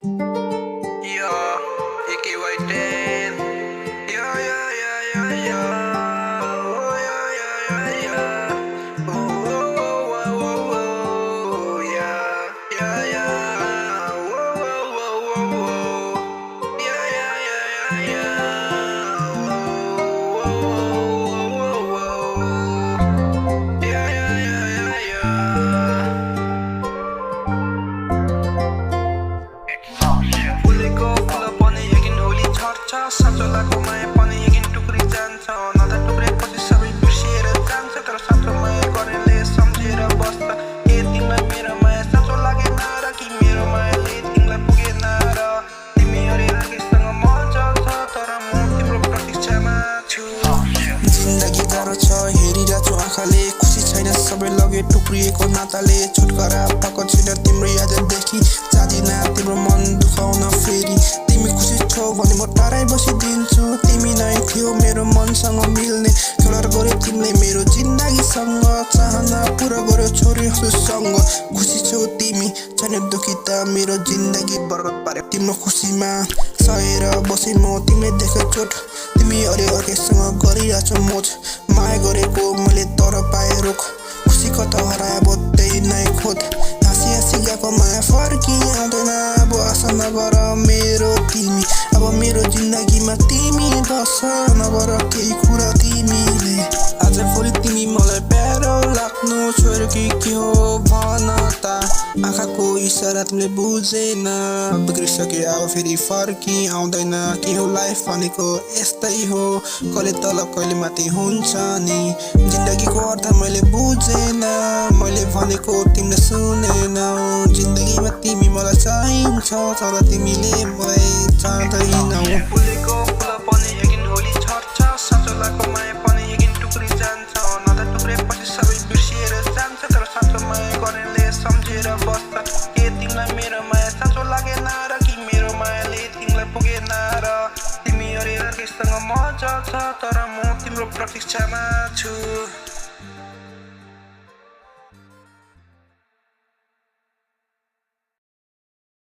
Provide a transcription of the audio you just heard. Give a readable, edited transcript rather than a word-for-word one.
Yo, AKY10. Yo, yo, yo, yo, yo. Oh, yo, yo, yo, yo. Oh, oh, oh, oh, oh. Yeah, yeah, yeah. Oh, oh, oh, oh, oh. Yeah, yeah, yeah, yeah, yeah. Oh, oh, oh, oh, oh. Yeah, yeah, yeah, yeah, yeah. फुलेको फुल पनि एकदिन होली छर्छ साँचो लागेको माया पनि एकदिन टुक्री जान्छ नदा टुक्रेपछि सबै बिर्सिएर जान्छ तर साँचो माया गर्नेले सम्झेर बस्छ ए तिमीलाई मेरो माया साँचो लागेन र कि मेरो मायाले तिमीलाई पुगेन र तिमी हरेर केसँग मजा छ तर म तिम्रो प्रतीक्षामा छु जिन्दगी गाह्रो छ हेरिरहेको छु आँखाले खुसी छैन सबै लगे टुक्रिएको नाताले छुटकारा पाएको छैन तिम्रो याददेखि जाँदिन तिम्रो मन दुखाउन फेरि तिमी खुसी छौ भने म टाढै बसिदिन्छु तिमी नै थियो मेरो मनसँग मिल्ने खेलार गर्यो तिमीले मेरो जिन्दगीसँग चाहना पुरा गर्यो छोरीहरूसँग खुसी छौ तिमी छैन दुखी त मेरो जिन्दगी बर्बाद पार्यो तिम्रो खुसीमा सहेर बसे म तिमीले देखे चोट तिमी अरे अर्कैसँग गरिरहेछौ मोज माया गरेको मैले तर पाएँ रोक खुसी कता हराए त्यही नै खोद हाँसी हाँसी गएको माया फर्की आउँदैन अब आशा नगर मेरो तिमी अब मेरो जिन्दगीमा तिमी बस नगर केही कुरा तिमीले आज फेरि तिमी मलाई प्यारो लाग्नु छोड्यो कि के हो भन त आँखाको इसारा तिमीले बुझेन बिग्रिसक्यो अब फेरि फर्की आउँदैन के हो लाइफ भनेको यस्तै हो कहिले तल कहिले माथि हुन्छ नि जिन्दगीको अर्थ मैले बुझेन मैले भनेको तिमीले सुनेनौ जिन्दगीमा तिमी मलाई चाहिन्छ तर तिमीले मलाई चाहँदैनौ फुलेको फुल पनि एकदिन होली छर्छ साँचो लागेको माया पनि एकदिन टुक्री जान्छ नदा टुक्रेपछि सबै बिर्सिएर जान्छ तर साँचो माया गर्नेले सम्झेर बस्छ के तिमीलाई मेरो माया साँचो लागेन र कि मेरो मायाले तिमीलाई पुगेन र तिमी हरेर केसँग मजा छ तर म तिम्रो प्रतीक्षामा छु